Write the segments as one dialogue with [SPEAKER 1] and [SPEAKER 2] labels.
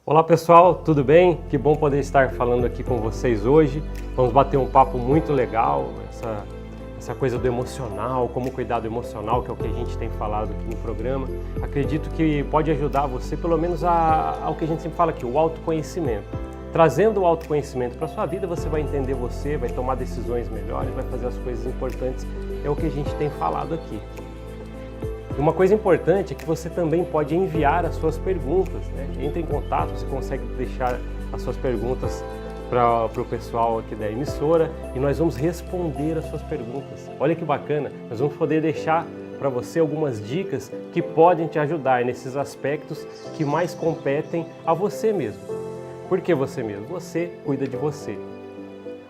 [SPEAKER 1] Olá pessoal, tudo bem? Que bom poder estar falando aqui com vocês hoje. Vamos bater um papo muito legal, essa coisa do emocional, como cuidar do emocional, que é o que a gente tem falado aqui no programa. Acredito que pode ajudar você, pelo menos, ao que a gente sempre fala aqui, o autoconhecimento. Trazendo o autoconhecimento para a sua vida, você vai entender você, vai tomar decisões melhores, vai fazer as coisas importantes. É o que a gente tem falado aqui. E uma coisa importante é que você também pode enviar as suas perguntas, né? Entre em contato, você consegue deixar as suas perguntas para o pessoal aqui da emissora e nós vamos responder as suas perguntas. Olha que bacana, nós vamos poder deixar para você algumas dicas que podem te ajudar nesses aspectos que mais competem a você mesmo. Por que você mesmo? Você cuida de você.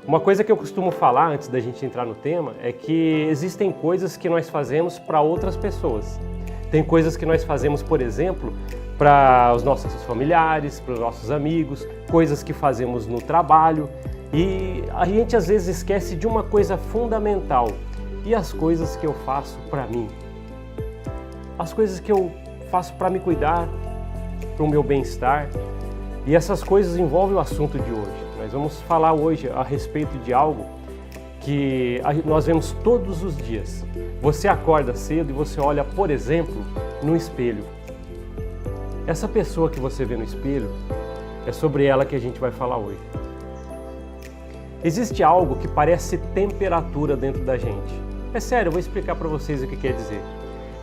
[SPEAKER 1] Uma coisa que eu costumo falar antes da gente entrar no tema é que existem coisas que nós fazemos para outras pessoas. Tem coisas que nós fazemos, por exemplo, para os nossos familiares, para os nossos amigos, coisas que fazemos no trabalho e a gente às vezes esquece de uma coisa fundamental. E as coisas que eu faço para mim? As coisas que eu faço para me cuidar, para o meu bem-estar. E essas coisas envolvem o assunto de hoje. Nós vamos falar hoje a respeito de algo que nós vemos todos os dias. Você acorda cedo e você olha, por exemplo, no espelho. Essa pessoa que você vê no espelho, é sobre ela que a gente vai falar hoje. Existe algo que parece temperatura dentro da gente. É sério, eu vou explicar para vocês o que quer dizer.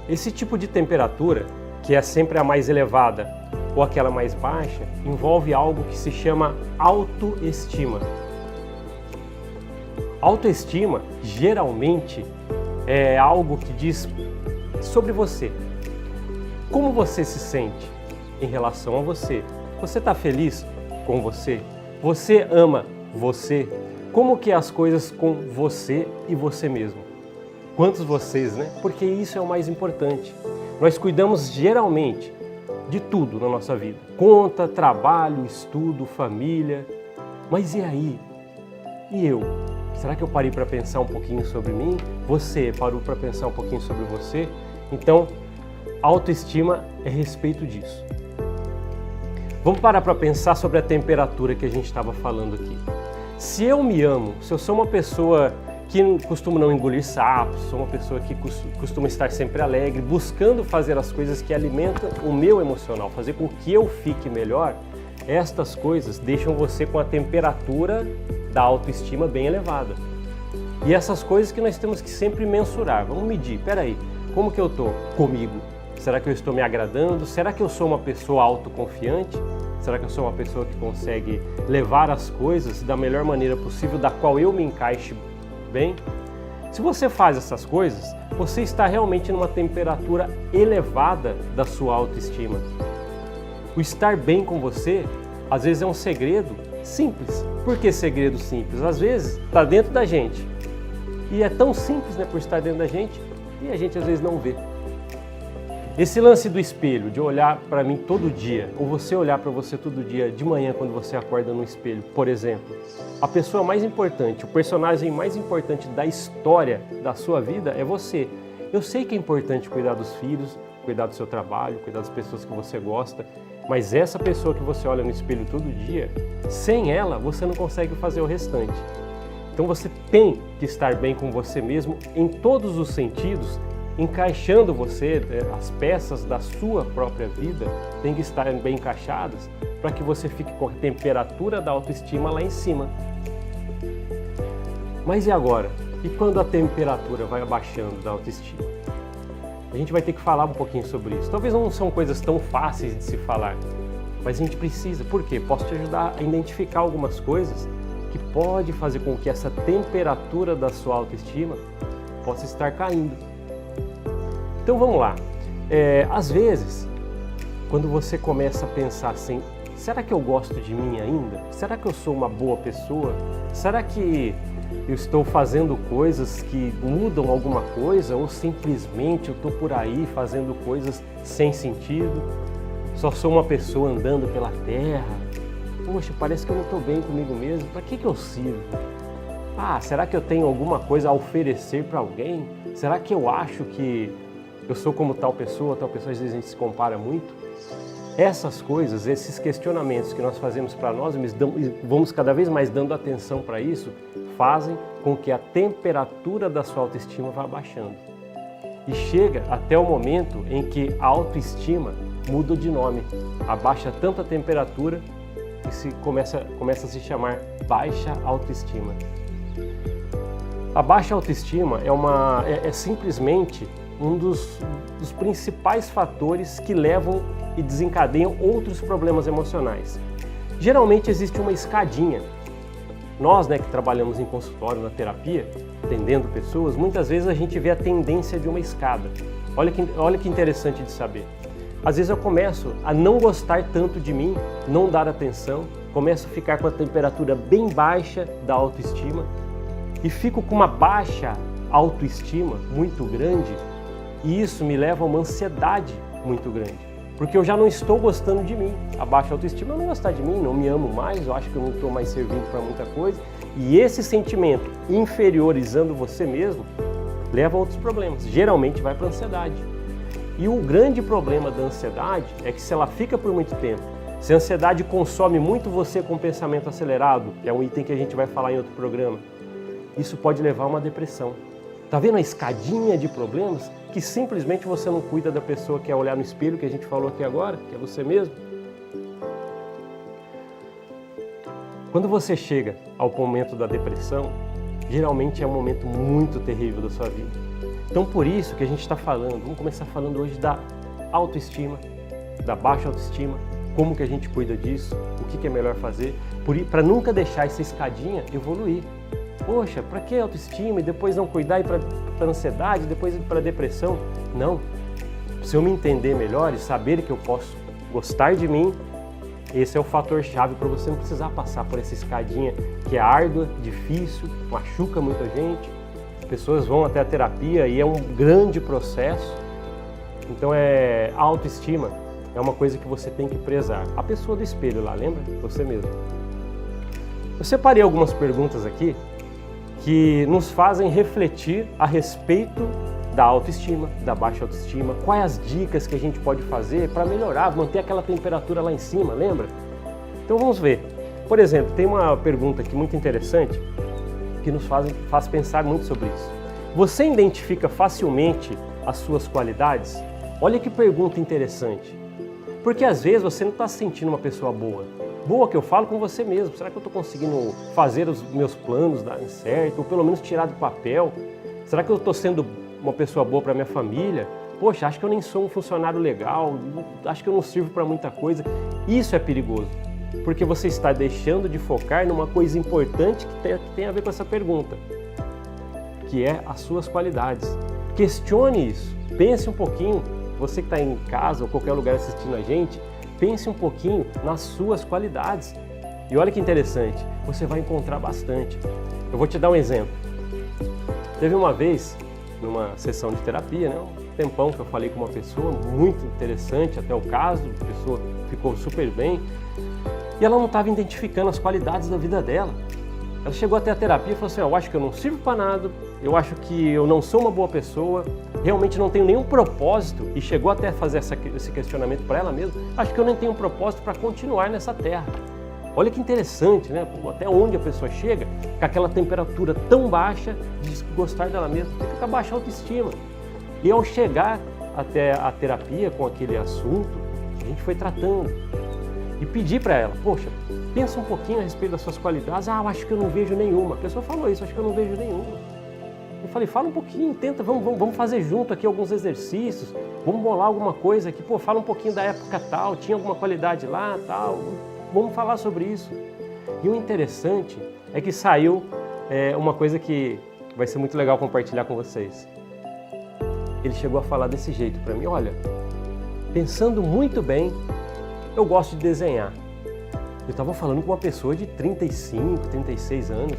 [SPEAKER 1] Esse tipo de temperatura, que é sempre a mais elevada, ou aquela mais baixa, envolve algo que se chama autoestima. Autoestima, geralmente, é algo que diz sobre você. Como você se sente em relação a você? Você está feliz com você? Você ama você? Como que é as coisas com você e você mesmo? Quantos vocês, né? Porque isso é o mais importante. Nós cuidamos geralmente de tudo na nossa vida. Conta, trabalho, estudo, família. Mas e aí? E eu? Será que eu parei para pensar um pouquinho sobre mim? Você parou para pensar um pouquinho sobre você? Então, autoestima é respeito disso. Vamos parar para pensar sobre a temperatura que a gente estava falando aqui. Se eu me amo, se eu sou uma pessoa que costuma não engolir sapos, sou uma pessoa que costuma estar sempre alegre, buscando fazer as coisas que alimentam o meu emocional, fazer com que eu fique melhor, estas coisas deixam você com a temperatura da autoestima bem elevada. E essas coisas que nós temos que sempre mensurar, vamos medir, peraí, como que eu estou comigo? Será que eu estou me agradando? Será que eu sou uma pessoa autoconfiante? Será que eu sou uma pessoa que consegue levar as coisas da melhor maneira possível, da qual eu me encaixe bem? Se você faz essas coisas, você está realmente numa temperatura elevada da sua autoestima. O estar bem com você, às vezes é um segredo simples. Por que segredo simples? Às vezes está dentro da gente. E é tão simples, né, por estar dentro da gente, e a gente às vezes não vê. Esse lance do espelho, de olhar para mim todo dia, ou você olhar para você todo dia, de manhã quando você acorda no espelho, por exemplo, a pessoa mais importante, o personagem mais importante da história da sua vida é você. Eu sei que é importante cuidar dos filhos, cuidar do seu trabalho, cuidar das pessoas que você gosta, mas essa pessoa que você olha no espelho todo dia, sem ela você não consegue fazer o restante. Então você tem que estar bem com você mesmo em todos os sentidos, encaixando você, as peças da sua própria vida têm que estar bem encaixadas para que você fique com a temperatura da autoestima lá em cima. Mas e agora? E quando a temperatura vai abaixando da autoestima? A gente vai ter que falar um pouquinho sobre isso. Talvez não são coisas tão fáceis de se falar, mas a gente precisa. Por quê? Posso te ajudar a identificar algumas coisas que pode fazer com que essa temperatura da sua autoestima possa estar caindo. Então vamos lá, às vezes, quando você começa a pensar assim, será que eu gosto de mim ainda? Será que eu sou uma boa pessoa? Será que eu estou fazendo coisas que mudam alguma coisa? Ou simplesmente eu estou por aí fazendo coisas sem sentido? Só sou uma pessoa andando pela terra? Poxa, parece que eu não estou bem comigo mesmo, para que eu sirvo? Será que eu tenho alguma coisa a oferecer para alguém? Será que eu acho que eu sou como tal pessoa às vezes a gente se compara muito? Essas coisas, esses questionamentos que nós fazemos para nós mesmos, e vamos cada vez mais dando atenção para isso, fazem com que a temperatura da sua autoestima vá baixando. E chega até o momento em que a autoestima muda de nome, abaixa tanto a temperatura que começa a se chamar baixa autoestima. A baixa autoestima é simplesmente um dos principais fatores que levam e desencadeiam outros problemas emocionais. Geralmente existe uma escadinha. Nós, que trabalhamos em consultório, na terapia, atendendo pessoas, muitas vezes a gente vê a tendência de uma escada. Olha que interessante de saber. Às vezes eu começo a não gostar tanto de mim, não dar atenção, começo a ficar com a temperatura bem baixa da autoestima e fico com uma baixa autoestima muito grande, e isso me leva a uma ansiedade muito grande, porque eu já não estou gostando de mim. A baixa autoestima é não gostar de mim, não me amo mais, eu acho que eu não estou mais servindo para muita coisa, e esse sentimento inferiorizando você mesmo leva a outros problemas, geralmente vai para a ansiedade. E o grande problema da ansiedade é que se ela fica por muito tempo, se a ansiedade consome muito você com pensamento acelerado, que é um item que a gente vai falar em outro programa, isso pode levar a uma depressão. Tá vendo a escadinha de problemas que simplesmente você não cuida da pessoa que é olhar no espelho, que a gente falou aqui agora, que é você mesmo? Quando você chega ao momento da depressão, geralmente é um momento muito terrível da sua vida. Então por isso que a gente está falando, vamos começar falando hoje da autoestima, da baixa autoestima, como que a gente cuida disso, o que é melhor fazer, para nunca deixar essa escadinha evoluir. Poxa, para que autoestima e depois não cuidar e para ansiedade, depois ir para depressão? Não. Se eu me entender melhor e saber que eu posso gostar de mim, esse é o fator chave para você não precisar passar por essa escadinha que é árdua, difícil, machuca muita gente. As pessoas vão até a terapia e é um grande processo. Então a autoestima é uma coisa que você tem que prezar. A pessoa do espelho lá, lembra? Você mesmo. Eu separei algumas perguntas aqui que nos fazem refletir a respeito da autoestima, da baixa autoestima, quais as dicas que a gente pode fazer para melhorar, manter aquela temperatura lá em cima, lembra? Então vamos ver. Por exemplo, tem uma pergunta aqui muito interessante que nos faz pensar muito sobre isso. Você identifica facilmente as suas qualidades? Olha que pergunta interessante. Porque às vezes você não está se sentindo uma pessoa boa. Boa que eu falo com você mesmo. Será que eu estou conseguindo fazer os meus planos darem certo? Ou pelo menos tirar do papel? Será que eu estou sendo uma pessoa boa para minha família? Poxa, acho que eu nem sou um funcionário legal, acho que eu não sirvo para muita coisa. Isso é perigoso, porque você está deixando de focar numa coisa importante que tem a ver com essa pergunta, que é as suas qualidades. Questione isso, pense um pouquinho, você que está em casa ou qualquer lugar assistindo a gente, pense um pouquinho nas suas qualidades. E olha que interessante, você vai encontrar bastante. Eu vou te dar um exemplo. Teve uma vez, numa sessão de terapia, um tempão que eu falei com uma pessoa, muito interessante até o caso, a pessoa ficou super bem, e ela não estava identificando as qualidades da vida dela. Ela chegou até a terapia e falou assim, eu acho que eu não sirvo para nada, eu acho que eu não sou uma boa pessoa, realmente não tenho nenhum propósito, e chegou até a fazer esse questionamento para ela mesma, acho que eu nem tenho um propósito para continuar nessa terra. Olha que interessante, né? Até onde a pessoa chega com aquela temperatura tão baixa de gostar dela mesma, fica com a baixa autoestima. E ao chegar até a terapia com aquele assunto, a gente foi tratando e pedir para ela, poxa, pensa um pouquinho a respeito das suas qualidades. Eu acho que eu não vejo nenhuma. A pessoa falou isso, acho que eu não vejo nenhuma. Eu falei, fala um pouquinho, tenta, vamos fazer junto aqui alguns exercícios, vamos bolar alguma coisa aqui, fala um pouquinho da época tal, tinha alguma qualidade lá, tal. Vamos falar sobre isso. E o interessante é que saiu uma coisa que vai ser muito legal compartilhar com vocês. Ele chegou a falar desse jeito para mim, olha, pensando muito bem, eu gosto de desenhar. Eu estava falando com uma pessoa de 35, 36 anos.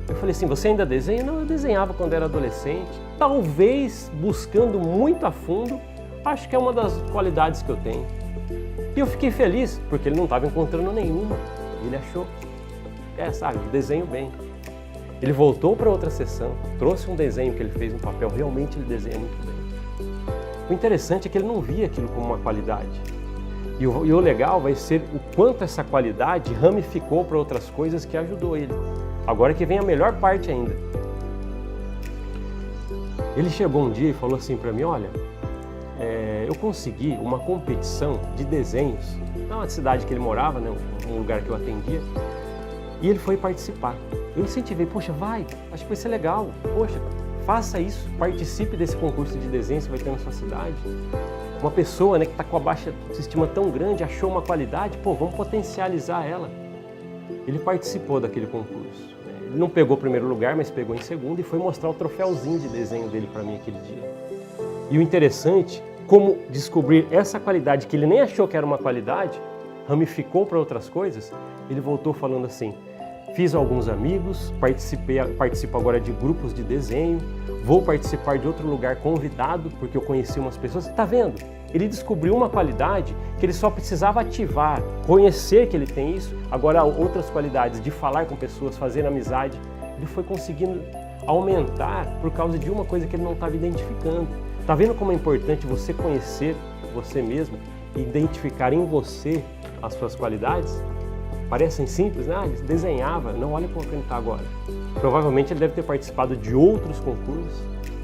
[SPEAKER 1] Eu falei assim, você ainda desenha? Não, eu desenhava quando era adolescente. Talvez, buscando muito a fundo, acho que é uma das qualidades que eu tenho. E eu fiquei feliz, porque ele não estava encontrando nenhuma. Ele achou, desenho bem. Ele voltou para outra sessão, trouxe um desenho que ele fez no papel, realmente ele desenha muito bem. O interessante é que ele não via aquilo como uma qualidade. E o legal vai ser o quanto essa qualidade ramificou para outras coisas que ajudou ele. Agora que vem a melhor parte ainda. Ele chegou um dia e falou assim para mim, olha, eu consegui uma competição de desenhos na cidade que ele morava, né, um lugar que eu atendia, e ele foi participar. Eu incentivei, poxa, vai, acho que vai ser legal, poxa, faça isso, participe desse concurso de desenho que você vai ter na sua cidade. Uma pessoa, né, que está com a baixa autoestima tão grande, achou uma qualidade, pô, vamos potencializar ela. Ele participou daquele concurso. Ele não pegou o primeiro lugar, mas pegou em segundo e foi mostrar o troféuzinho de desenho dele para mim aquele dia. E o interessante, como descobrir essa qualidade, que ele nem achou que era uma qualidade, ramificou para outras coisas, ele voltou falando assim, fiz alguns amigos, participo agora de grupos de desenho, vou participar de outro lugar convidado, porque eu conheci umas pessoas. Tá vendo? Ele descobriu uma qualidade que ele só precisava ativar, conhecer que ele tem isso. Agora, outras qualidades de falar com pessoas, fazer amizade, ele foi conseguindo aumentar por causa de uma coisa que ele não estava identificando. Tá vendo como é importante você conhecer você mesmo e identificar em você as suas qualidades? Parecem simples, né? Ele desenhava, não, olha como ele está agora. Provavelmente ele deve ter participado de outros concursos,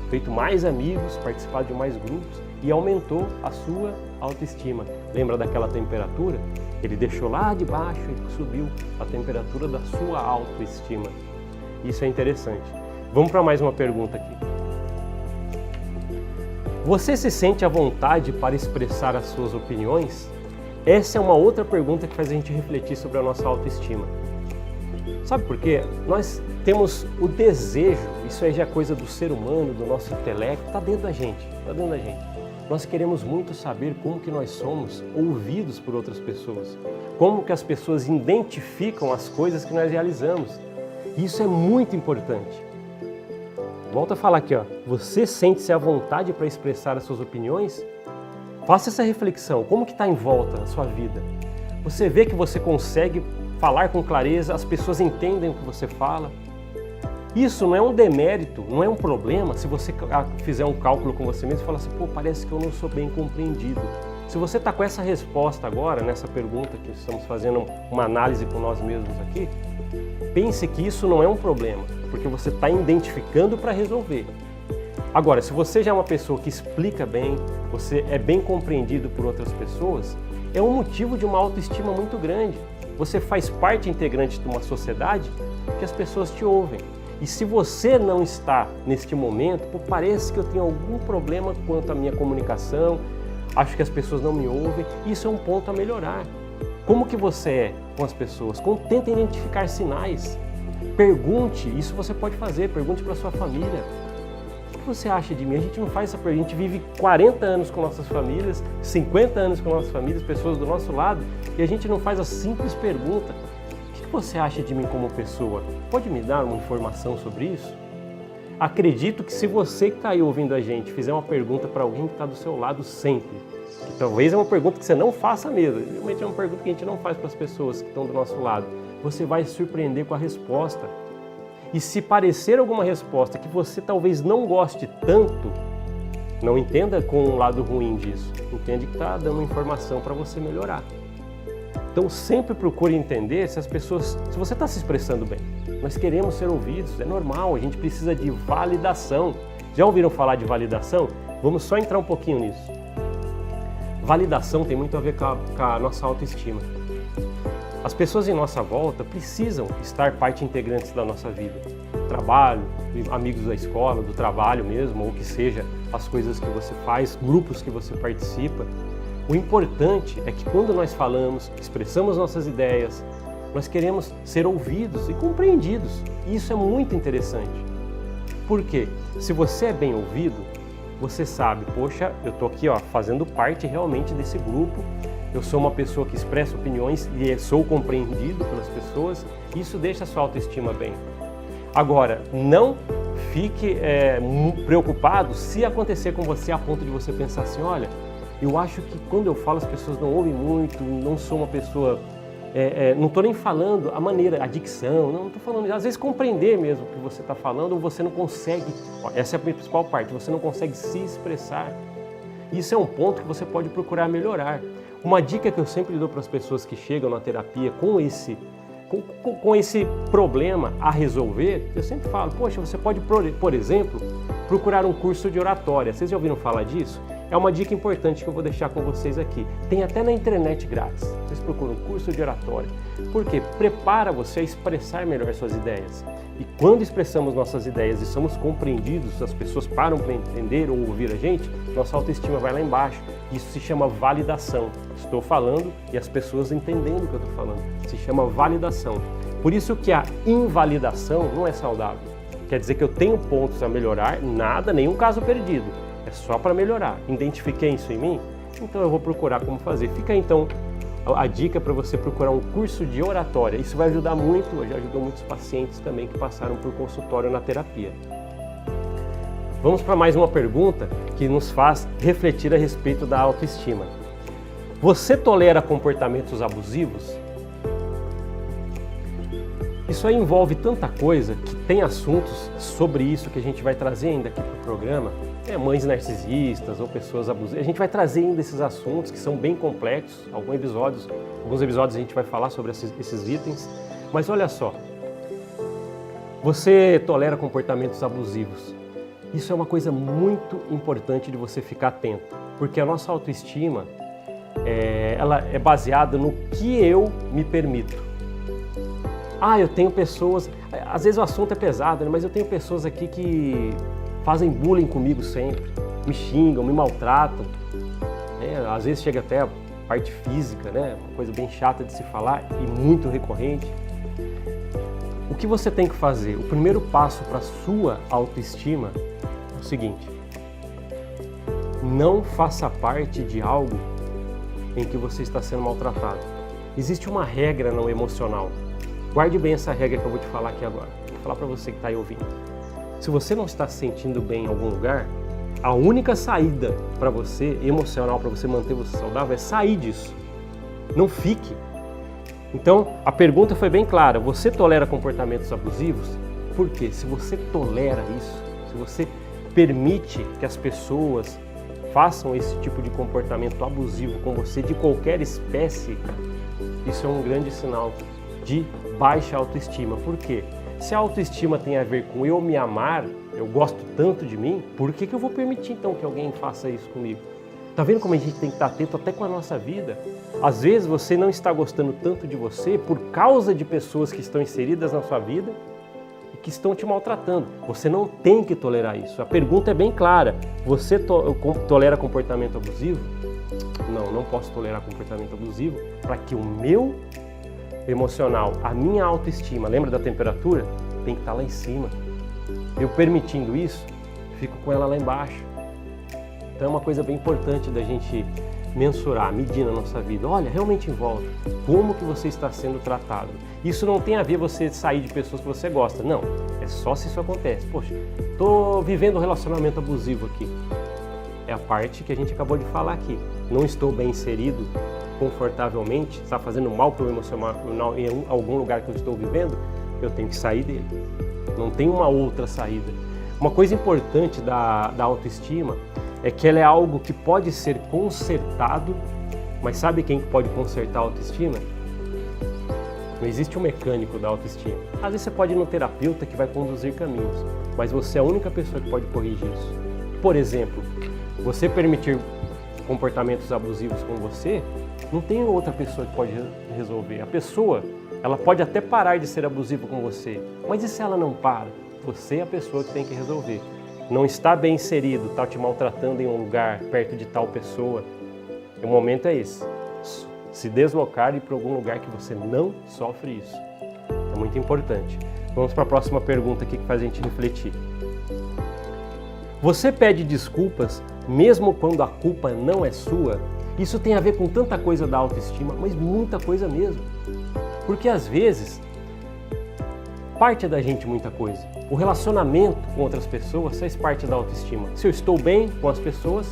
[SPEAKER 1] feito mais amigos, participado de mais grupos e aumentou a sua autoestima. Lembra daquela temperatura? Ele deixou lá de baixo e subiu a temperatura da sua autoestima. Isso é interessante. Vamos para mais uma pergunta aqui. Você se sente à vontade para expressar as suas opiniões? Essa é uma outra pergunta que faz a gente refletir sobre a nossa autoestima. Sabe por quê? Nós temos o desejo, isso aí já é coisa do ser humano, do nosso intelecto, está dentro da gente, está dentro da gente. Nós queremos muito saber como que nós somos ouvidos por outras pessoas, como que as pessoas identificam as coisas que nós realizamos. Isso é muito importante. Volto a falar aqui, ó. Você sente-se à vontade para expressar as suas opiniões? Faça essa reflexão, como que está em volta a sua vida? Você vê que você consegue falar com clareza, as pessoas entendem o que você fala? Isso não é um demérito, não é um problema se você fizer um cálculo com você mesmo e falar assim, pô, parece que eu não sou bem compreendido. Se você está com essa resposta agora, nessa pergunta que estamos fazendo uma análise com nós mesmos aqui, pense que isso não é um problema, porque você está identificando para resolver. Agora, se você já é uma pessoa que explica bem, você é bem compreendido por outras pessoas, é um motivo de uma autoestima muito grande. Você faz parte integrante de uma sociedade que as pessoas te ouvem. E se você não está neste momento, pô, parece que eu tenho algum problema quanto à minha comunicação, acho que as pessoas não me ouvem, isso é um ponto a melhorar. Como que você é com as pessoas? Tenta identificar sinais. Pergunte, isso você pode fazer, pergunte para sua família. O que você acha de mim? A gente não faz essa pergunta, a gente vive 40 anos com nossas famílias, 50 anos com nossas famílias, pessoas do nosso lado, e a gente não faz a simples pergunta. O que você acha de mim como pessoa? Pode me dar uma informação sobre isso? Acredito que se você que está aí ouvindo a gente fizer uma pergunta para alguém que está do seu lado sempre, que talvez é uma pergunta que você não faça mesmo, realmente é uma pergunta que a gente não faz para as pessoas que estão do nosso lado, você vai se surpreender com a resposta. E se parecer alguma resposta que você talvez não goste tanto, não entenda com um lado ruim disso, entende que está dando informação para você melhorar. Então sempre procure entender se você está se expressando bem. Nós queremos ser ouvidos, é normal, a gente precisa de validação. Já ouviram falar de validação? Vamos só entrar um pouquinho nisso. Validação tem muito a ver com a nossa autoestima. As pessoas em nossa volta precisam estar parte integrantes da nossa vida. Trabalho, amigos da escola, do trabalho mesmo, ou que seja, as coisas que você faz, grupos que você participa. O importante é que quando nós falamos, expressamos nossas ideias, nós queremos ser ouvidos e compreendidos. E isso é muito interessante. Por quê? Se você é bem ouvido, você sabe, poxa, eu estou aqui fazendo parte realmente desse grupo, eu sou uma pessoa que expressa opiniões e sou compreendido pelas pessoas, isso deixa a sua autoestima bem. Agora, não fique preocupado se acontecer com você a ponto de você pensar assim, olha, eu acho que quando eu falo as pessoas não ouvem muito, não sou uma pessoa, não estou nem falando a maneira, a dicção, não estou falando, às vezes compreender mesmo o que você está falando ou você não consegue, essa é a principal parte, você não consegue se expressar. Isso é um ponto que você pode procurar melhorar. Uma dica que eu sempre dou para as pessoas que chegam na terapia com esse problema a resolver, eu sempre falo, poxa, você pode, por exemplo, procurar um curso de oratória. Vocês já ouviram falar disso? É uma dica importante que eu vou deixar com vocês aqui. Tem até na internet grátis. Vocês procuram um curso de oratória. Porque prepara você a expressar melhor suas ideias. E quando expressamos nossas ideias e somos compreendidos, as pessoas param para entender ou ouvir a gente, nossa autoestima vai lá embaixo. Isso se chama validação. Estou falando e as pessoas entendendo o que eu estou falando. Se chama validação. Por isso que a invalidação não é saudável. Quer dizer que eu tenho pontos a melhorar, nada, nenhum caso perdido. É só para melhorar. Identifiquei isso em mim? Então eu vou procurar como fazer. Fica então a dica para você procurar um curso de oratória. Isso vai ajudar muito, já ajudou muitos pacientes também que passaram por consultório na terapia. Vamos para mais uma pergunta que nos faz refletir a respeito da autoestima. Você tolera comportamentos abusivos? Isso aí envolve tanta coisa que tem assuntos sobre isso que a gente vai trazer ainda aqui para o programa. Mães narcisistas ou pessoas abusivas. A gente vai trazer ainda esses assuntos que são bem complexos. Alguns episódios a gente vai falar sobre esses itens. Mas olha só, você tolera comportamentos abusivos. Isso é uma coisa muito importante de você ficar atento. Porque a nossa autoestima, ela é baseada no que eu me permito. Eu tenho pessoas, às vezes o assunto é pesado, né? Mas eu tenho pessoas aqui que fazem bullying comigo sempre, me xingam, me maltratam, às vezes chega até a parte física, né? Uma coisa bem chata de se falar e muito recorrente. O que você tem que fazer? O primeiro passo para a sua autoestima é o seguinte: não faça parte de algo em que você está sendo maltratado. Existe uma regra no emocional. Guarde bem essa regra que eu vou te falar aqui agora. Vou falar para você que está aí ouvindo. Se você não está se sentindo bem em algum lugar, a única saída para você, emocional, para você manter você saudável, é sair disso. Não fique. Então, a pergunta foi bem clara. Você tolera comportamentos abusivos? Por quê? Se você tolera isso, se você permite que as pessoas façam esse tipo de comportamento abusivo com você, de qualquer espécie, isso é um grande sinal de baixa autoestima. Por quê? Se a autoestima tem a ver com eu me amar, eu gosto tanto de mim, por que eu vou permitir então que alguém faça isso comigo? Tá vendo como a gente tem que estar atento até com a nossa vida? Às vezes você não está gostando tanto de você por causa de pessoas que estão inseridas na sua vida e que estão te maltratando. Você não tem que tolerar isso. A pergunta é bem clara. Você tolera comportamento abusivo? Não posso tolerar comportamento abusivo para que o meu emocional, a minha autoestima, lembra da temperatura? Tem que estar lá em cima. Eu permitindo isso, fico com ela lá embaixo. Então é uma coisa bem importante da gente mensurar, medir na nossa vida. Olha, realmente em volta, como que você está sendo tratado. Isso não tem a ver você sair de pessoas que você gosta, não. É só se isso acontece. Poxa, estou vivendo um relacionamento abusivo aqui. É a parte que a gente acabou de falar aqui. Não estou bem inserido confortavelmente, está fazendo mal para o emocional em algum lugar que eu estou vivendo, eu tenho que sair dele. Não tem uma outra saída. Uma coisa importante da autoestima é que ela é algo que pode ser consertado, mas sabe quem que pode consertar a autoestima? Não existe um mecânico da autoestima. Às vezes você pode ir no terapeuta que vai conduzir caminhos, mas você é a única pessoa que pode corrigir isso. Por exemplo, você permitir comportamentos abusivos com você, não tem outra pessoa que pode resolver. A pessoa, ela pode até parar de ser abusiva com você, mas e se ela não para? Você é a pessoa que tem que resolver. Não está bem inserido, está te maltratando em um lugar, perto de tal pessoa. O momento é esse. Se deslocar e ir para algum lugar que você não sofre isso. É muito importante. Vamos para a próxima pergunta aqui que faz a gente refletir. Você pede desculpas mesmo quando a culpa não é sua? Isso tem a ver com tanta coisa da autoestima, mas muita coisa mesmo. Porque às vezes, parte da gente muita coisa. O relacionamento com outras pessoas faz parte da autoestima. Se eu estou bem com as pessoas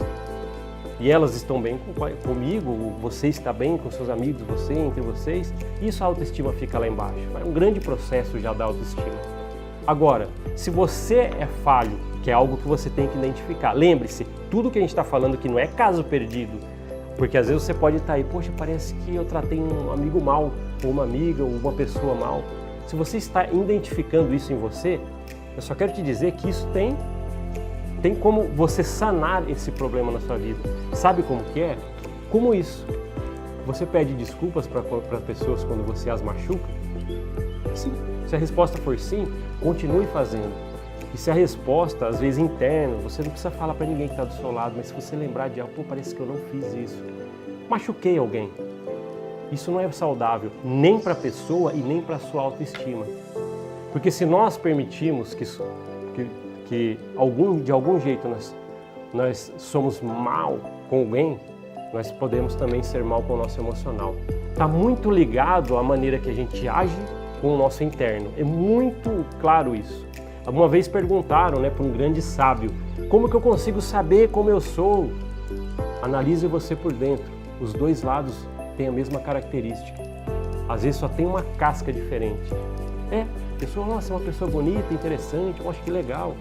[SPEAKER 1] e elas estão bem comigo, você está bem com seus amigos, você, entre vocês, isso a autoestima fica lá embaixo. É um grande processo já da autoestima. Agora, se você é falho, que é algo que você tem que identificar, lembre-se, tudo que a gente está falando aqui não é caso perdido. Porque às vezes você pode estar aí, poxa, parece que eu tratei um amigo mal, ou uma amiga, ou uma pessoa mal. Se você está identificando isso em você, eu só quero te dizer que isso tem como você sanar esse problema na sua vida. Sabe como que é? Como isso? Você pede desculpas para pessoas quando você as machuca? Sim. Se a resposta for sim, continue fazendo. E se a resposta, às vezes interna, você não precisa falar para ninguém que está do seu lado, mas se você lembrar de algo, pô, parece que eu não fiz isso. Machuquei alguém. Isso não é saudável, nem para a pessoa e nem para a sua autoestima. Porque se nós permitimos que de algum jeito nós somos mal com alguém, nós podemos também ser mal com o nosso emocional. Está muito ligado à maneira que a gente age com o nosso interno. É muito claro isso. Uma vez perguntaram, para um grande sábio, como que eu consigo saber como eu sou? Analise você por dentro. Os dois lados têm a mesma característica. Às vezes só tem uma casca diferente. A pessoa, nossa, é uma pessoa bonita, interessante, eu acho que legal.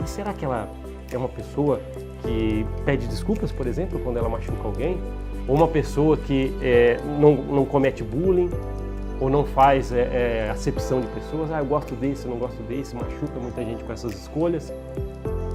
[SPEAKER 1] E será que ela é uma pessoa que pede desculpas, por exemplo, quando ela machuca alguém? Ou uma pessoa que não comete bullying? Ou não faz acepção de pessoas, eu gosto desse, eu não gosto desse, machuca muita gente com essas escolhas.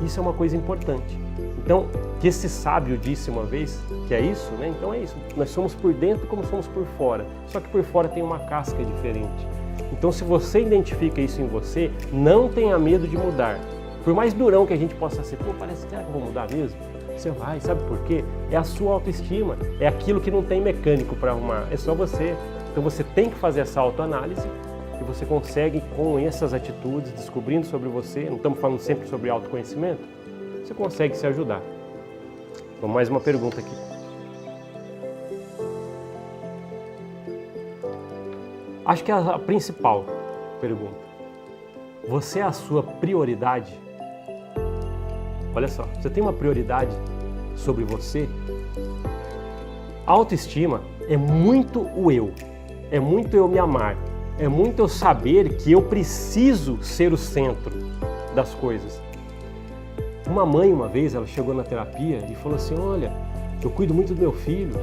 [SPEAKER 1] Isso é uma coisa importante. Então, que esse sábio disse uma vez que é isso, então é isso. Nós somos por dentro como somos por fora, só que por fora tem uma casca diferente. Então, se você identifica isso em você, não tenha medo de mudar. Por mais durão que a gente possa ser, parece que eu vou mudar mesmo. Você vai, sabe por quê? É a sua autoestima, é aquilo que não tem mecânico para arrumar, é só você. Então você tem que fazer essa autoanálise e você consegue, com essas atitudes, descobrindo sobre você, não estamos falando sempre sobre autoconhecimento, você consegue se ajudar. Vamos mais uma pergunta aqui. Acho que é a principal pergunta. Você é a sua prioridade? Olha só, você tem uma prioridade sobre você? A autoestima é muito o eu. É muito eu me amar, é muito eu saber que eu preciso ser o centro das coisas. Uma mãe, uma vez, ela chegou na terapia e falou assim, olha, eu cuido muito do meu filho,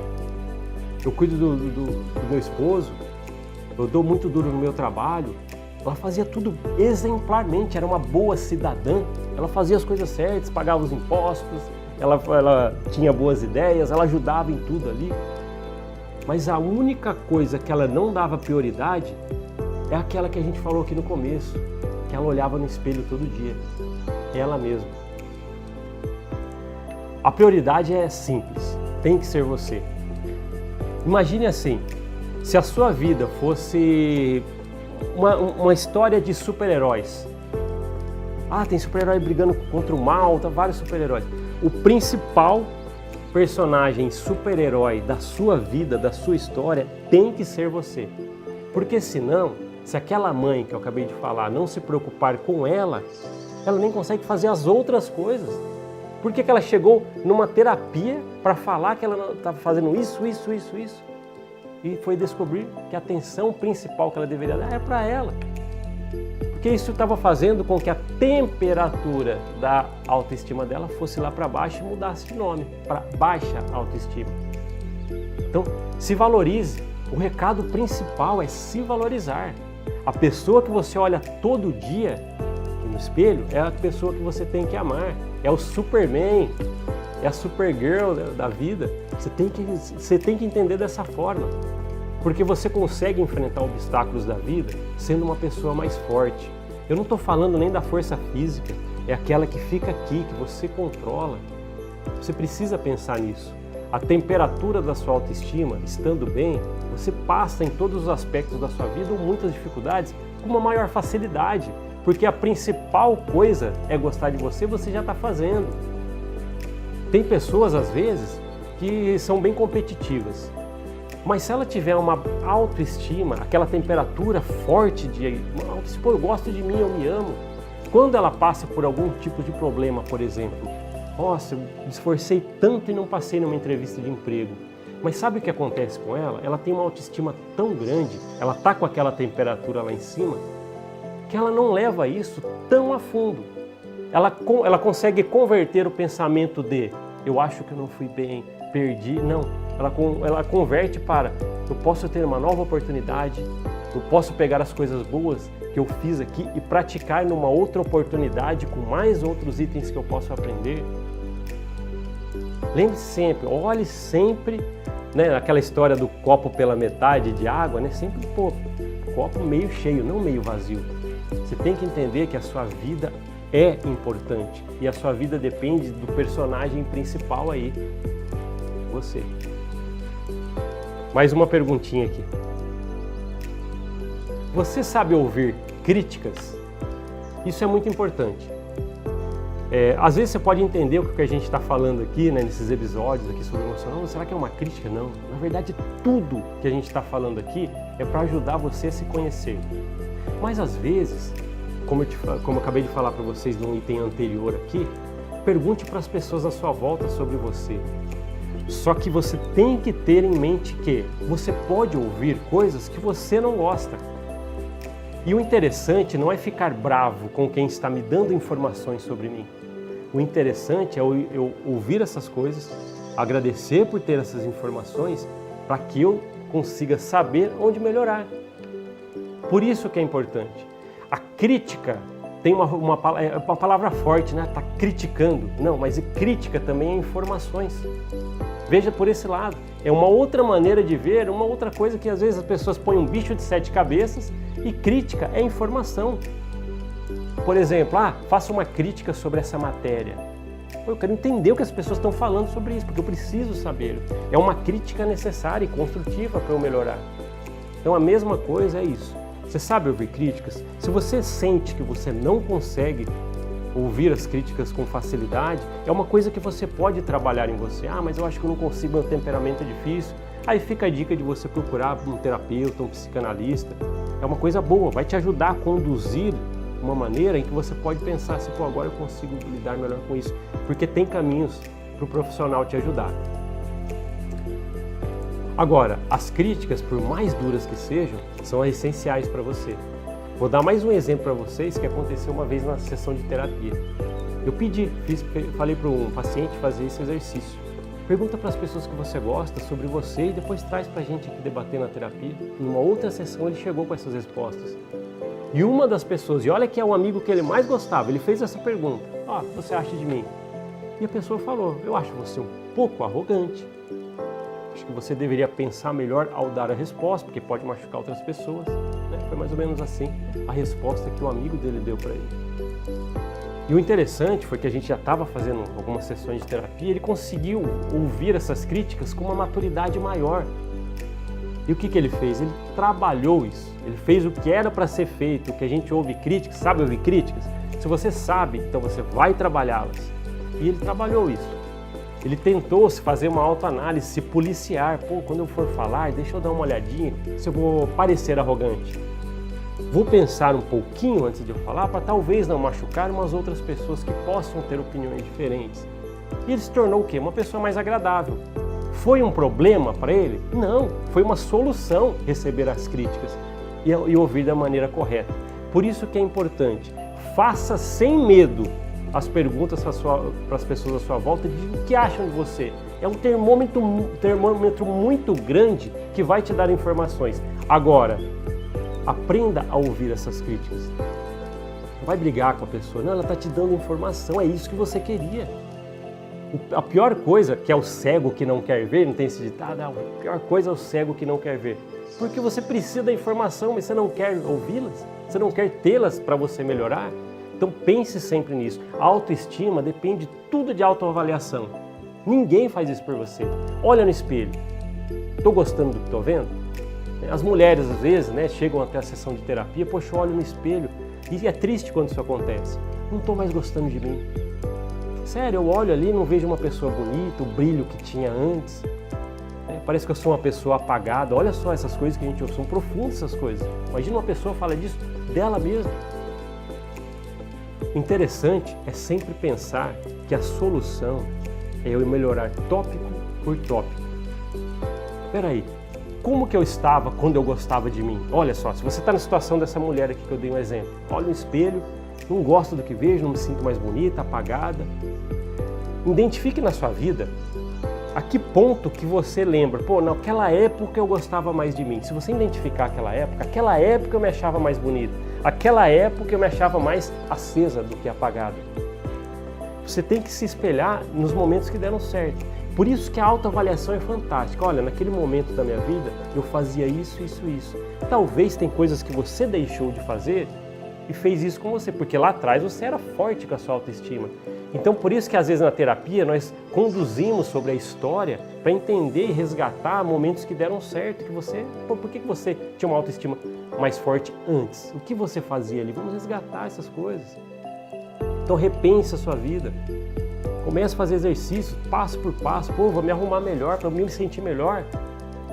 [SPEAKER 1] eu cuido do meu esposo, eu dou muito duro no meu trabalho. Ela fazia tudo exemplarmente, era uma boa cidadã, ela fazia as coisas certas, pagava os impostos, ela tinha boas ideias, ela ajudava em tudo ali. Mas a única coisa que ela não dava prioridade é aquela que a gente falou aqui no começo, que ela olhava no espelho todo dia, ela mesma. A prioridade é simples, tem que ser você. Imagine assim, se a sua vida fosse uma história de super-heróis. Tem super-herói brigando contra o mal, vários super-heróis. O principal personagem super-herói da sua vida, da sua história, tem que ser você. Porque senão, se aquela mãe que eu acabei de falar não se preocupar com ela nem consegue fazer as outras coisas. Por que ela chegou numa terapia para falar que ela estava fazendo isso? E foi descobrir que a atenção principal que ela deveria dar é para ela. Porque isso estava fazendo com que a temperatura da autoestima dela fosse lá para baixo e mudasse de nome, para baixa autoestima. Então, se valorize. O recado principal é se valorizar. A pessoa que você olha todo dia no espelho é a pessoa que você tem que amar. É o Superman, é a Supergirl da vida. Você tem que entender dessa forma. Porque você consegue enfrentar obstáculos da vida sendo uma pessoa mais forte. Eu não estou falando nem da força física, é aquela que fica aqui, que você controla. Você precisa pensar nisso. A temperatura da sua autoestima, estando bem, você passa em todos os aspectos da sua vida ou muitas dificuldades com uma maior facilidade. Porque a principal coisa é gostar de você, você já está fazendo. Tem pessoas, às vezes, que são bem competitivas. Mas se ela tiver uma autoestima, aquela temperatura forte de autoestima, eu gosto de mim, eu me amo. Quando ela passa por algum tipo de problema, por exemplo, nossa, eu me esforcei tanto e não passei numa entrevista de emprego. Mas sabe o que acontece com ela? Ela tem uma autoestima tão grande, ela está com aquela temperatura lá em cima, que ela não leva isso tão a fundo. Ela consegue converter o pensamento de eu acho que eu não fui bem, perdi. Não, Ela converte para: eu posso ter uma nova oportunidade, eu posso pegar as coisas boas que eu fiz aqui e praticar numa outra oportunidade com mais outros itens que eu posso aprender. Lembre-se sempre, olhe sempre, né, aquela história do copo pela metade de água, né, sempre copo meio cheio, não meio vazio. Você tem que entender que a sua vida é importante e a sua vida depende do personagem principal aí, você. Mais uma perguntinha aqui. Você sabe ouvir críticas? Isso é muito importante. Às vezes você pode entender o que a gente está falando aqui, né, nesses episódios aqui sobre emoção. Será que é uma crítica? Não. Na verdade, tudo que a gente está falando aqui é para ajudar você a se conhecer. Mas às vezes, como eu acabei de falar para vocês num item anterior aqui, pergunte para as pessoas à sua volta sobre você. Só que você tem que ter em mente que você pode ouvir coisas que você não gosta. E o interessante não é ficar bravo com quem está me dando informações sobre mim. O interessante é eu ouvir essas coisas, agradecer por ter essas informações, para que eu consiga saber onde melhorar. Por isso que é importante. A crítica tem uma palavra forte, né? Está criticando. Não, mas crítica também é informações. Veja por esse lado. É uma outra maneira de ver, uma outra coisa que às vezes as pessoas põem um bicho de 7 cabeças e crítica é informação. Por exemplo, faça uma crítica sobre essa matéria. Eu quero entender o que as pessoas estão falando sobre isso, porque eu preciso saber. É uma crítica necessária e construtiva para eu melhorar. Então a mesma coisa é isso. Você sabe ouvir críticas? Se você sente que você não consegue ouvir as críticas com facilidade, é uma coisa que você pode trabalhar em você. Mas eu acho que eu não consigo, meu temperamento é difícil. Aí fica a dica de você procurar um terapeuta, um psicanalista. É uma coisa boa, vai te ajudar a conduzir uma maneira em que você pode pensar assim, agora eu consigo lidar melhor com isso. Porque tem caminhos para o profissional te ajudar. Agora, as críticas, por mais duras que sejam, são essenciais para você. Vou dar mais um exemplo para vocês que aconteceu uma vez na sessão de terapia. Eu falei para um paciente fazer esse exercício. Pergunta para as pessoas que você gosta sobre você e depois traz para a gente aqui debater na terapia. Numa outra sessão ele chegou com essas respostas. E uma das pessoas, e olha que é o amigo que ele mais gostava, ele fez essa pergunta: o que você acha de mim? E a pessoa falou: eu acho você um pouco arrogante. Acho que você deveria pensar melhor ao dar a resposta, porque pode machucar outras pessoas. Foi mais ou menos assim a resposta que o amigo dele deu para ele. E o interessante foi que a gente já estava fazendo algumas sessões de terapia, ele conseguiu ouvir essas críticas com uma maturidade maior. E o que ele fez? Ele trabalhou isso, ele fez o que era para ser feito, o que a gente ouve críticas, sabe ouvir críticas? Se você sabe, então você vai trabalhá-las. E ele trabalhou isso. Ele tentou se fazer uma autoanálise, se policiar. Quando eu for falar, deixa eu dar uma olhadinha se eu vou parecer arrogante. Vou pensar um pouquinho antes de eu falar para talvez não machucar umas outras pessoas que possam ter opiniões diferentes. E ele se tornou o quê? Uma pessoa mais agradável. Foi um problema para ele? Não, foi uma solução receber as críticas e ouvir da maneira correta. Por isso que é importante, faça sem medo as perguntas para as pessoas à sua volta de o que acham de você. É um termômetro muito grande que vai te dar informações. Agora, aprenda a ouvir essas críticas. Não vai brigar com a pessoa, não, ela está te dando informação, é isso que você queria. A pior coisa, que é o cego que não quer ver, não tem esse ditado, a pior coisa é o cego que não quer ver. Porque você precisa da informação, mas você não quer ouvi-las, você não quer tê-las para você melhorar. Então pense sempre nisso. A autoestima depende tudo de autoavaliação. Ninguém faz isso por você. Olha no espelho. Estou gostando do que estou vendo? As mulheres às vezes chegam até a sessão de terapia, poxa, eu olho no espelho e é triste quando isso acontece. Não estou mais gostando de mim. Sério, eu olho ali e não vejo uma pessoa bonita, o brilho que tinha antes. Parece que eu sou uma pessoa apagada. Olha só essas coisas que a gente ouve, são profundas essas coisas. Imagina uma pessoa falar disso dela mesma. Interessante é sempre pensar que a solução é eu melhorar tópico por tópico. Espera aí, como que eu estava quando eu gostava de mim? Olha só, se você está na situação dessa mulher aqui que eu dei um exemplo, olha no espelho, não gosto do que vejo, não me sinto mais bonita, apagada. Identifique na sua vida A que ponto que você lembra? Pô, naquela época eu gostava mais de mim. Se você identificar aquela época eu me achava mais bonita. Aquela época eu me achava mais acesa do que apagada. Você tem que se espelhar nos momentos que deram certo. Por isso que a autoavaliação é fantástica. Olha, naquele momento da minha vida eu fazia isso, isso, isso. Talvez tem coisas que você deixou de fazer e fez isso com você, porque lá atrás você era forte com a sua autoestima. Então por isso que às vezes na terapia nós conduzimos sobre a história para entender e resgatar momentos que deram certo, que você, por que você tinha uma autoestima mais forte antes? O que você fazia ali? Vamos resgatar essas coisas. Então repense a sua vida. Comece a fazer exercícios, passo por passo. Pô, vou me arrumar melhor, para me sentir melhor.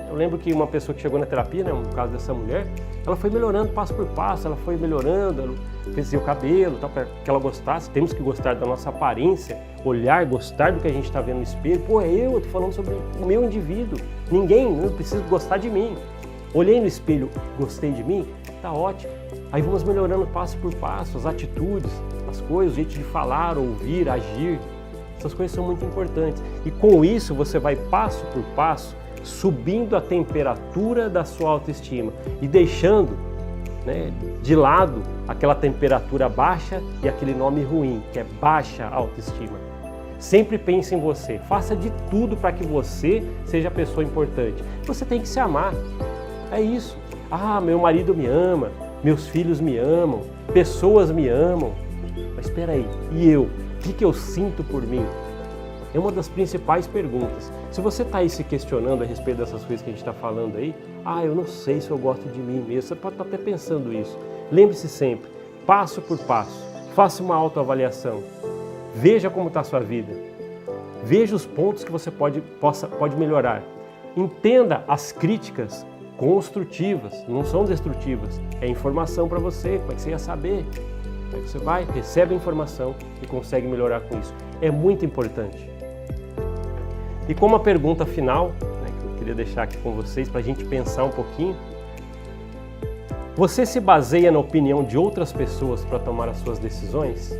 [SPEAKER 1] Eu lembro que uma pessoa que chegou na terapia, né, no caso dessa mulher, ela foi melhorando passo por passo, ela foi melhorando, ela fez o cabelo, tal, para que ela gostasse. Temos que gostar da nossa aparência, olhar, gostar do que a gente está vendo no espelho. Pô, eu estou falando sobre o meu indivíduo. Ninguém, não precisa gostar de mim. Olhei no espelho, gostei de mim, tá ótimo. Aí vamos melhorando passo por passo, as atitudes, as coisas, o jeito de falar, ouvir, agir. Essas coisas são muito importantes. E com isso você vai passo por passo subindo a temperatura da sua autoestima e deixando, né, de lado aquela temperatura baixa e aquele nome ruim, que é baixa autoestima. Sempre pense em você, faça de tudo para que você seja a pessoa importante. Você tem que se amar, é isso. Ah, meu marido me ama, meus filhos me amam, pessoas me amam. Mas espera aí, e eu? O que eu sinto por mim? É uma das principais perguntas. Se você está aí se questionando a respeito dessas coisas que a gente está falando aí, eu não sei se eu gosto de mim mesmo, você pode estar até pensando isso. Lembre-se sempre, passo por passo, faça uma autoavaliação, veja como está a sua vida, veja os pontos que você pode melhorar. Entenda as críticas construtivas, não são destrutivas, é informação para você, como é que você ia saber? Aí você vai, recebe a informação e consegue melhorar com isso. É muito importante. E como a pergunta final, né, que eu queria deixar aqui com vocês para a gente pensar um pouquinho, você se baseia na opinião de outras pessoas para tomar as suas decisões?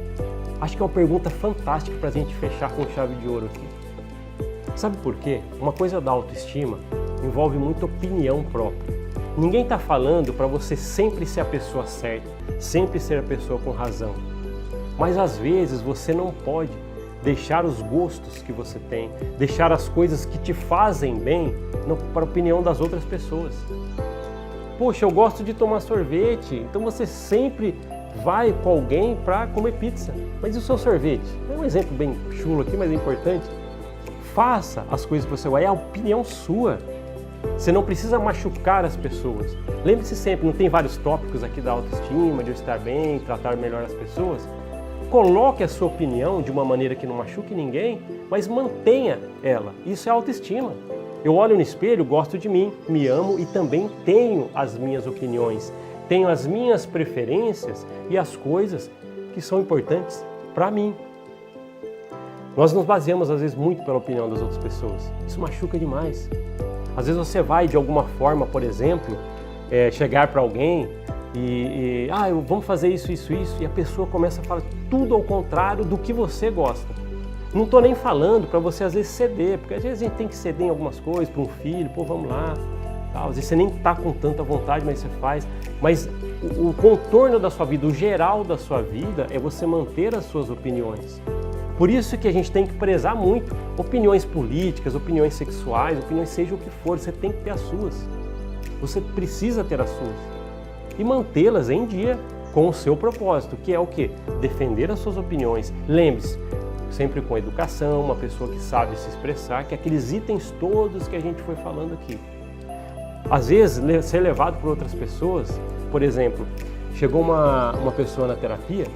[SPEAKER 1] Acho que é uma pergunta fantástica para a gente fechar com chave de ouro aqui. Sabe por quê? Uma coisa da autoestima envolve muita opinião própria. Ninguém está falando para você sempre ser a pessoa certa, sempre ser a pessoa com razão. Mas às vezes você não pode deixar os gostos que você tem, deixar as coisas que te fazem bem para a opinião das outras pessoas. Poxa, eu gosto de tomar sorvete, então você sempre vai com alguém para comer pizza. Mas e o seu sorvete? É um exemplo bem chulo aqui, mas é importante. Faça as coisas que você vai, é a opinião sua. Você não precisa machucar as pessoas. Lembre-se sempre, não tem vários tópicos aqui da autoestima, de eu estar bem, tratar melhor as pessoas? Coloque a sua opinião de uma maneira que não machuque ninguém, mas mantenha ela. Isso é autoestima. Eu olho no espelho, gosto de mim, me amo e também tenho as minhas opiniões, tenho as minhas preferências e as coisas que são importantes para mim. Nós nos baseamos às vezes muito pela opinião das outras pessoas. Isso machuca demais. Às vezes você vai de alguma forma, por exemplo, chegar para alguém vamos fazer isso, e a pessoa começa a falar tudo ao contrário do que você gosta. Não estou nem falando para você às vezes ceder, porque às vezes a gente tem que ceder em algumas coisas, para um filho, vamos lá, tal. Às vezes você nem está com tanta vontade, mas você faz. Mas o contorno da sua vida, o geral da sua vida é você manter as suas opiniões. Por isso que a gente tem que prezar muito opiniões políticas, opiniões sexuais, opiniões seja o que for, você tem que ter as suas. Você precisa ter as suas. E mantê-las em dia com o seu propósito, que é o quê? Defender as suas opiniões. Lembre-se, sempre com educação, uma pessoa que sabe se expressar, que aqueles itens todos que a gente foi falando aqui. Às vezes, ser levado por outras pessoas, por exemplo, chegou uma pessoa na terapia,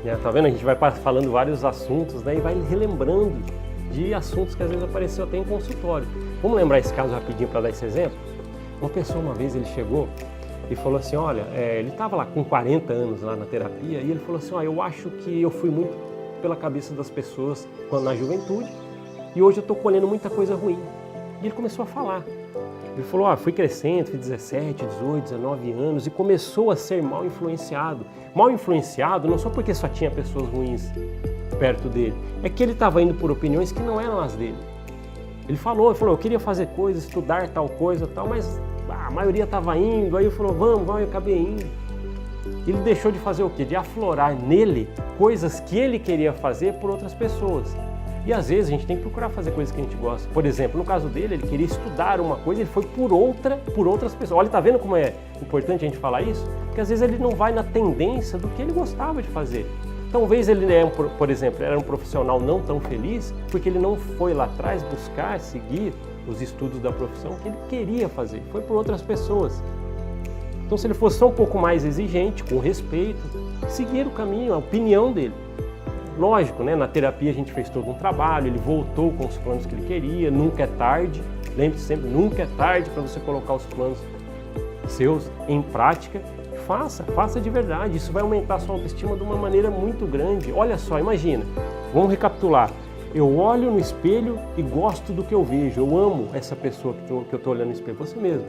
[SPEAKER 1] né, tá vendo? A gente vai falando vários assuntos, né, e vai relembrando de assuntos que às vezes apareceu até em consultório. Vamos lembrar esse caso rapidinho para dar esse exemplo? Uma pessoa, uma vez, ele chegou e falou assim, olha, ele estava lá com 40 anos lá na terapia e ele falou assim, eu acho que eu fui muito pela cabeça das pessoas quando na juventude e hoje eu estou colhendo muita coisa ruim. E ele começou a falar. Ele falou, fui crescendo, fui 17, 18, 19 anos e começou a ser mal influenciado. Mal influenciado não só porque só tinha pessoas ruins perto dele, é que ele estava indo por opiniões que não eram as dele. Ele falou, eu queria fazer coisa, estudar tal coisa, tal, mas a maioria estava indo, aí ele falou, vamos, eu acabei indo. Ele deixou de fazer o quê? De aflorar nele coisas que ele queria fazer por outras pessoas. E às vezes a gente tem que procurar fazer coisas que a gente gosta. Por exemplo, no caso dele, ele queria estudar uma coisa, ele foi por outras pessoas. Olha, tá vendo como é importante a gente falar isso? Porque às vezes ele não vai na tendência do que ele gostava de fazer. Talvez ele, por exemplo, era um profissional não tão feliz porque ele não foi lá atrás buscar, seguir os estudos da profissão que ele queria fazer. Foi por outras pessoas. Então, se ele fosse só um pouco mais exigente, com respeito, seguir o caminho, a opinião dele. Lógico, né? Na terapia a gente fez todo um trabalho, ele voltou com os planos que ele queria, nunca é tarde. Lembre-se sempre, nunca é tarde para você colocar os planos seus em prática. Faça de verdade, isso vai aumentar a sua autoestima de uma maneira muito grande. Olha só, imagina, vamos recapitular. Eu olho no espelho e gosto do que eu vejo, eu amo essa pessoa que eu estou olhando no espelho, você mesmo.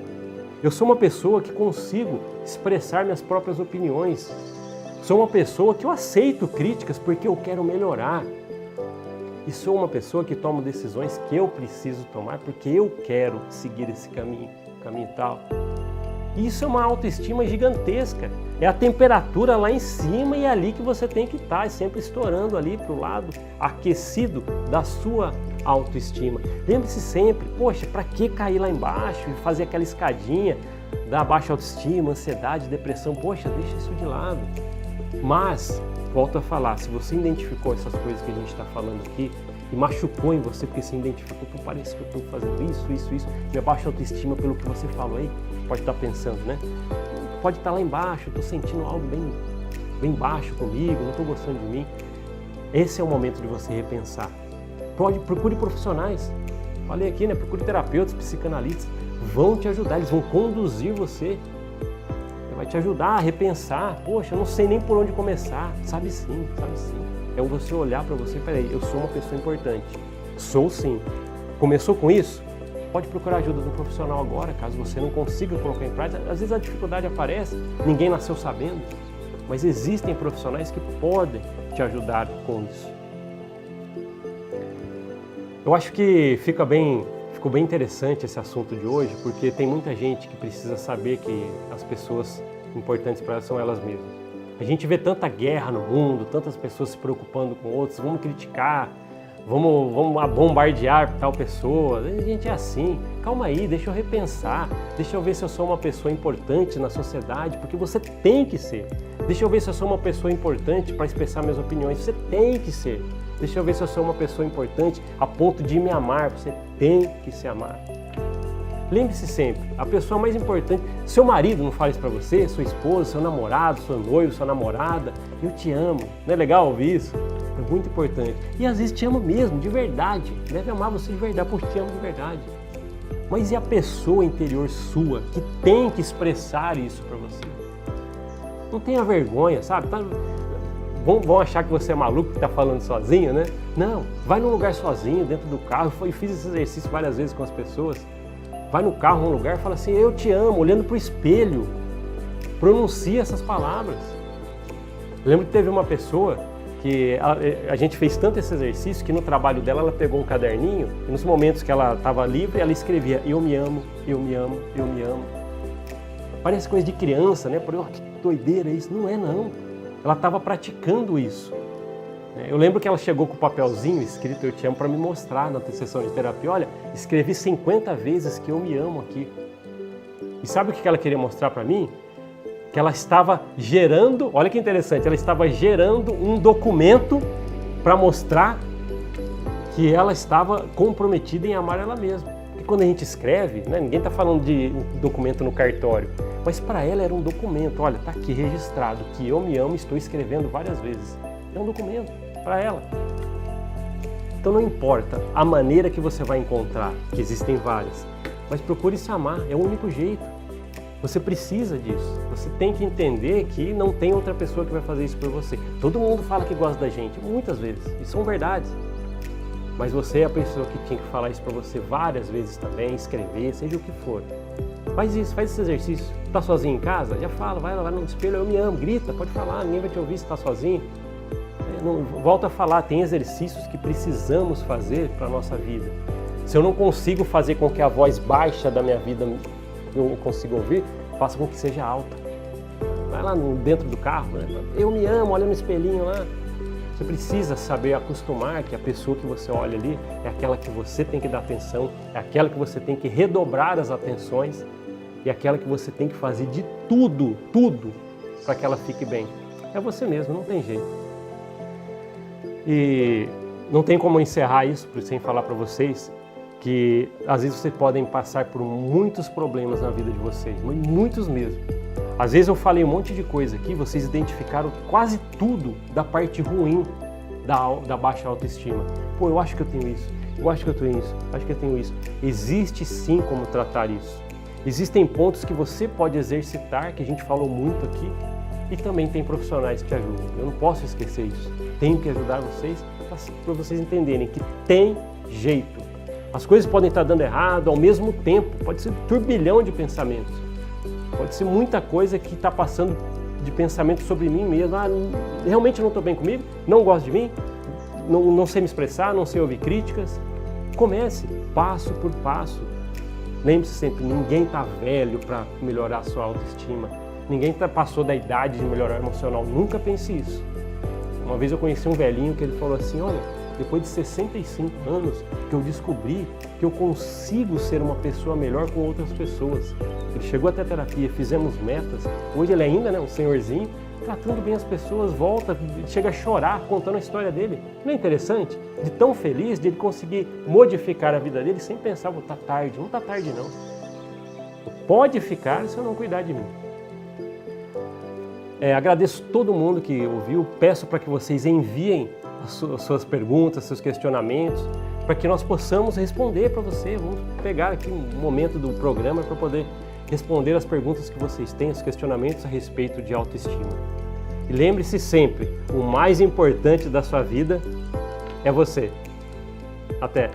[SPEAKER 1] Eu sou uma pessoa que consigo expressar minhas próprias opiniões. Sou uma pessoa que eu aceito críticas porque eu quero melhorar. E sou uma pessoa que toma decisões que eu preciso tomar porque eu quero seguir esse caminho tal. Isso é uma autoestima gigantesca. É a temperatura lá em cima e é ali que você tem que estar, sempre estourando ali para o lado aquecido da sua autoestima. Lembre-se sempre, poxa, para que cair lá embaixo e fazer aquela escadinha da baixa autoestima, ansiedade, depressão? Poxa, deixa isso de lado. Mas, volto a falar, se você identificou essas coisas que a gente está falando aqui e machucou em você porque você identificou, pô, parece que eu estou fazendo isso, minha baixa autoestima pelo que você falou aí, pode estar pensando, né? Pode estar lá embaixo, estou sentindo algo bem baixo comigo, não estou gostando de mim. Esse é o momento de você repensar. Procure profissionais. Falei aqui, né? Procure terapeutas, psicanalistas. Vão te ajudar, eles vão conduzir você. Vai te ajudar a repensar. Poxa, eu não sei nem por onde começar. Sabe sim. É você olhar para você, peraí, eu sou uma pessoa importante. Sou sim. Começou com isso? Pode procurar ajuda do profissional agora, caso você não consiga colocar em prática. Às vezes a dificuldade aparece, ninguém nasceu sabendo, mas existem profissionais que podem te ajudar com isso. Eu acho que ficou bem interessante esse assunto de hoje, porque tem muita gente que precisa saber que as pessoas importantes para elas são elas mesmas. A gente vê tanta guerra no mundo, tantas pessoas se preocupando com outros, vamos criticar, vamos bombardear tal pessoa. A gente é assim, calma aí, deixa eu repensar, deixa eu ver se eu sou uma pessoa importante na sociedade, porque você tem que ser. Deixa eu ver se eu sou uma pessoa importante para expressar minhas opiniões, você tem que ser. Deixa eu ver se eu sou uma pessoa importante a ponto de me amar, você tem que se amar. Lembre-se sempre, a pessoa mais importante, seu marido não fala isso para você, sua esposa, seu namorado, seu noivo, sua namorada, eu te amo. Não é legal ouvir isso? É muito importante. E às vezes te ama mesmo, de verdade. Deve amar você de verdade, porque te ama de verdade. Mas e a pessoa interior sua que tem que expressar isso para você? Não tenha vergonha, sabe? Vão achar que você é maluco que está falando sozinho, né? Não, vai num lugar sozinho, dentro do carro. Eu fiz esse exercício várias vezes com as pessoas. Vai no carro, num lugar, e fala assim, eu te amo, olhando para o espelho. Pronuncia essas palavras. Eu lembro que teve uma pessoa que a gente fez tanto esse exercício que no trabalho dela ela pegou um caderninho e nos momentos que ela estava livre ela escrevia eu me amo, eu me amo, eu me amo. Parece coisa de criança, né? Que doideira isso. Não é não. Ela estava praticando isso. Eu lembro que ela chegou com o papelzinho escrito eu te amo para me mostrar na sessão de terapia. Olha, escrevi 50 vezes que eu me amo aqui. E sabe o que ela queria mostrar para mim? Que ela estava gerando, olha que interessante, ela estava gerando um documento para mostrar que ela estava comprometida em amar ela mesma. Porque quando a gente escreve, né, ninguém está falando de um documento no cartório, mas para ela era um documento. Olha, está aqui registrado que eu me amo, estou escrevendo várias vezes. É um documento para ela. Então não importa a maneira que você vai encontrar, que existem várias, mas procure se amar, é o único jeito. Você precisa disso. Você tem que entender que não tem outra pessoa que vai fazer isso por você. Todo mundo fala que gosta da gente, muitas vezes, e são verdades. Mas você é a pessoa que tinha que falar isso para você várias vezes também, escrever, seja o que for. Faz isso, faz esse exercício. Tá sozinho em casa? Já fala, vai lá no espelho, eu me amo, grita, pode falar, ninguém vai te ouvir se tá sozinho. Não, volta a falar, tem exercícios que precisamos fazer para a nossa vida. Se eu não consigo fazer com que a voz baixa da minha vida eu consiga ouvir, faça com que seja alta. Vai lá dentro do carro, né? Eu me amo, olha no espelhinho lá. Você precisa saber acostumar que a pessoa que você olha ali é aquela que você tem que dar atenção, é aquela que você tem que redobrar as atenções e aquela que você tem que fazer de tudo para que ela fique bem. É você mesmo, não tem jeito. E não tem como encerrar isso sem falar para vocês que às vezes vocês podem passar por muitos problemas na vida de vocês, muitos mesmo. Às vezes eu falei um monte de coisa aqui, vocês identificaram quase tudo da parte ruim da baixa autoestima. Pô, eu acho que eu tenho isso, eu acho que eu tenho isso, acho que eu tenho isso. Existe sim como tratar isso. Existem pontos que você pode exercitar, que a gente falou muito aqui, e também tem profissionais que ajudam. Eu não posso esquecer isso. Tenho que ajudar vocês para vocês entenderem que tem jeito. As coisas podem estar dando errado ao mesmo tempo, pode ser um turbilhão de pensamentos. Pode ser muita coisa que está passando de pensamento sobre mim mesmo. Realmente não estou bem comigo? Não gosto de mim? Não sei me expressar? Não sei ouvir críticas? Comece passo por passo. Lembre-se sempre, ninguém está velho para melhorar a sua autoestima. Ninguém passou da idade de melhorar emocional. Nunca pense isso. Uma vez eu conheci um velhinho que ele falou assim, olha, depois de 65 anos que eu descobri que eu consigo ser uma pessoa melhor com outras pessoas. Ele chegou até a terapia, fizemos metas. Hoje ele ainda é um senhorzinho, tratando bem as pessoas, volta, chega a chorar contando a história dele. Não é interessante? De tão feliz de ele conseguir modificar a vida dele sem pensar, vou tá tarde. Não está tarde não. Pode ficar se eu não cuidar de mim. Agradeço todo mundo que ouviu, peço para que vocês enviem as suas perguntas, seus questionamentos, para que nós possamos responder para você. Vamos pegar aqui um momento do programa para poder responder as perguntas que vocês têm, os questionamentos a respeito de autoestima. E lembre-se sempre, o mais importante da sua vida é você. Até!